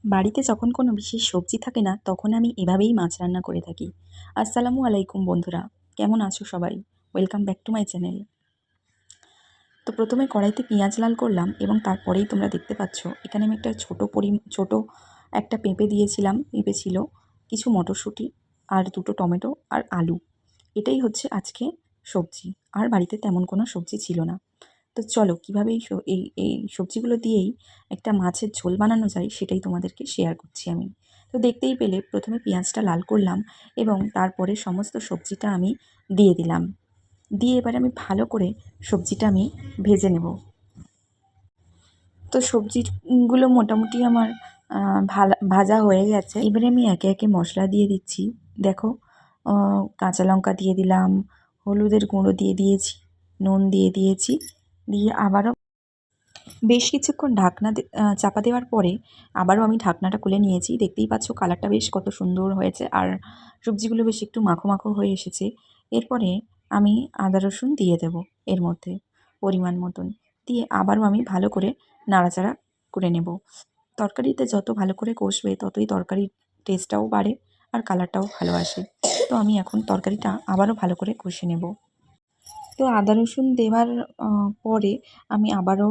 বাড়িতে যখন কোনো বিশেষ সবজি থাকে না, তখন আমি এভাবেই মাছ রান্না করে থাকি। আসসালামু আলাইকুম বন্ধুরা, কেমন আছো সবাই? Welcome back to my channel. তো প্রথমে কড়াইতে পেঁয়াজ লাল করলাম এবং তারপরেই তোমরা দেখতে পাচ্ছ এখানে আমি একটা ছোট একটা পেঁপে দিয়েছিলাম। পেঁপে ছিল, কিছু মটরশুঁটি আর দুটো টমেটো আর আলু। এটাই হচ্ছে আজকে সবজি। আর বাড়িতে তেমন কোনো সবজি ছিল না। তো চলো কীভাবে এই সবজিগুলো দিয়েই একটা মাছের ঝোল বানানো যায় সেটাই তোমাদেরকে শেয়ার করছি আমি। তো দেখতেই পেলে প্রথমে পেঁয়াজটা লাল করলাম এবং তারপরে সমস্ত সবজিটা আমি দিয়ে দিলাম। দিয়ে এবারে আমি ভালো করে সবজিটা আমি ভেজে নেব। তো সবজিগুলো মোটামুটি আমার ভাজা হয়ে গেছে। এবারে আমি একে একে মশলা দিয়ে দিচ্ছি। দেখো, কাঁচা লঙ্কা দিয়ে দিলাম, হলুদের গুঁড়ো দিয়ে দিয়েছি, নুন দিয়ে দিয়েছি, দিয়ে আবারও বেশ কিছুক্ষণ চাপা দেওয়ার পরে আবারও আমি ঢাকনাটা খুলে নিয়েছি। দেখতেই পাচ্ছ কালারটা বেশ কত সুন্দর হয়েছে আর সবজিগুলো বেশ একটু মাখো মাখো হয়ে এসেছে। এরপরে আমি আদা রসুন দিয়ে দেব এর মধ্যে পরিমাণ মতন, দিয়ে আবারও আমি ভালো করে নাড়াচাড়া করে নেব। তরকারিতে যত ভালো করে কষবে ততই তরকারির টেস্টটাও বাড়ে আর কালারটাও ভালো আসে। তো আমি এখন তরকারিটা আবারও ভালো করে কষে নেব। তো আদা রসুন দেওয়ার পরে আমি আবারও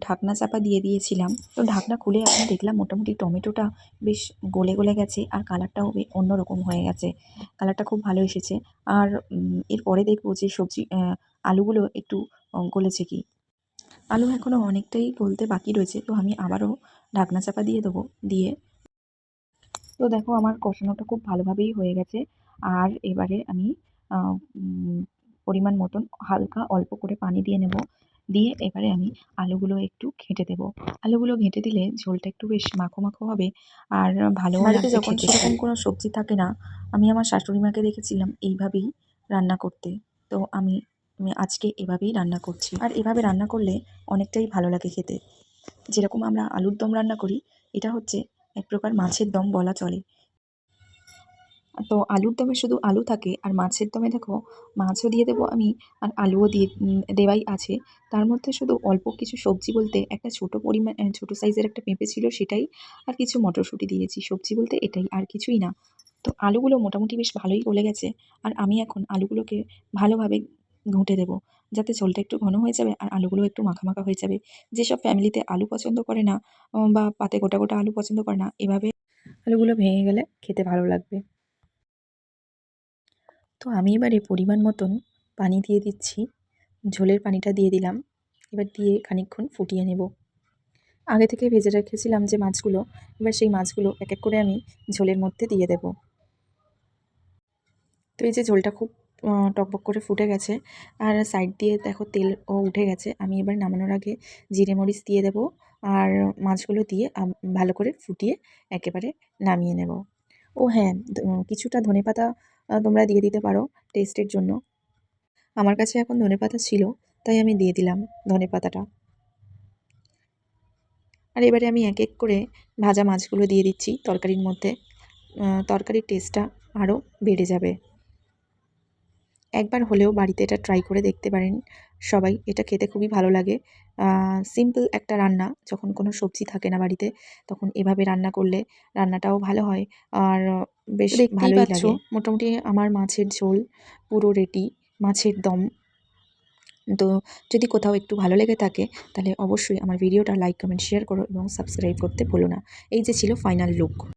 ঢাকনা চাপা দিয়ে দিয়েছিলাম। তো ঢাকনা খুলে এখন দেখলাম মোটামুটি টমেটোটা বেশ গলে গেছে আর কালারটাও অন্যরকম হয়ে গেছে। কালারটা খুব ভালো এসেছে। আর এরপরে দেখব যে আলুগুলো একটু গলেছে কি। আলু এখনও অনেকটাই গলতে বাকি রয়েছে। তো আমি আবারও ঢাকনা চাপা দিয়ে দেবো। দিয়ে তো দেখো আমার কষানোটা খুব ভালোভাবেই হয়ে গেছে। আর এবারে আমি আ উম পরিমাণ মতন হালকা অল্প করে পানি দিয়ে নেব। দিয়ে এবারে আমি আলুগুলো একটু ঘেঁটে দেব। আলুগুলো ঘেঁটে দিলে ঝোলটা একটু বেশ মাখো, মাখো হবে আর ভালোও বাড়িতে লাগবে যখন খেতে। সেরকম কোনো সবজি থাকে না, আমি আমার শাশুড়ি মাকে দেখেছিলাম এইভাবেই রান্না করতে। তো আমি আজকে এভাবেই রান্না করছি। আর এভাবে রান্না করলে অনেকটাই ভালো লাগে খেতে। যেরকম আমরা আলুর দম রান্না করি, এটা হচ্ছে এক প্রকার মাছের দম বলা চলে। তো আলুর দমে শুধু আলু থাকে আর মাছের দমে দেখো মাছও দিয়ে দেবো আমি আর আলুও দেওয়াই আছে। তার মধ্যে শুধু অল্প কিছু সবজি বলতে একটা ছোটো সাইজের একটা পেঁপে ছিল সেটাই, আর কিছু মটরশুঁটি দিয়েছি। সবজি বলতে এটাই, আর কিছুই না। তো আলুগুলো মোটামুটি বেশ ভালোই গলে গেছে। আর আমি এখন আলুগুলোকে ভালোভাবে ঘুঁটে দেবো, যাতে ঝোলটা একটু ঘন হয়ে যাবে আর আলুগুলো একটু মাখা, মাখা হয়ে যাবে। যেসব ফ্যামিলিতে আলু পছন্দ করে না বা পাতে গোটা, গোটা আলু পছন্দ করে না, এভাবে আলুগুলো ভেঙে গেলে খেতে ভালো লাগবে। তো আমি এবারে পরিমাণ মতন পানি দিয়ে দিচ্ছি। ঝোলের পানিটা দিয়ে দিলাম। এবার দিয়ে খানিকক্ষণ ফুটিয়ে নেব। আগে থেকে ভেজে রেখেছিলাম যে মাছগুলো, এবার সেই মাছগুলো এক এক করে আমি ঝোলের মধ্যে দিয়ে দেব। তো এই যে ঝোলটা খুব টকবক করে ফুটে গেছে আর সাইড দিয়ে দেখো তেলও উঠে গেছে। আমি এবার নামানোর আগে জিরে মরিচ দিয়ে দেব আর মাছগুলো দিয়ে ভালো করে ফুটিয়ে একেবারে নামিয়ে নেব। ও হ্যাঁ, কিছুটা ধনেপাতা তোমরা দিয়ে দিতে পারো টেস্টের জন্য। আমার কাছে এখন ধনেপাতা ছিল, তাই আমি দিয়ে দিলাম ধনেপাতাটা। আর এবারে আমি এক এক করে ভাজা মাছগুলো দিয়ে দিচ্ছি তরকারির মধ্যে। তরকারির টেস্টটা আরও বেড়ে যাবে। একবার হলেও বাড়িতে এটা ট্রাই করে দেখতে পারেন সবাই। এটা খেতে খুবই ভালো লাগে। সিম্পল একটা রান্না, যখন কোনো সবজি থাকে না বাড়িতে, তখন এভাবে রান্না করলে রান্নাটাও ভালো হয় আর বেশ ভালোই লাগে। মোটামুটি আমার মাছের ঝোল পুরো রেডি, মাছের দম। তো যদি কোথাও একটু ভালো লেগে থাকে তাহলে অবশ্যই আমার ভিডিওটা লাইক, কমেন্ট, শেয়ার করো এবং সাবস্ক্রাইব করতে ভুলো না। এই যে ছিল ফাইনাল লুক।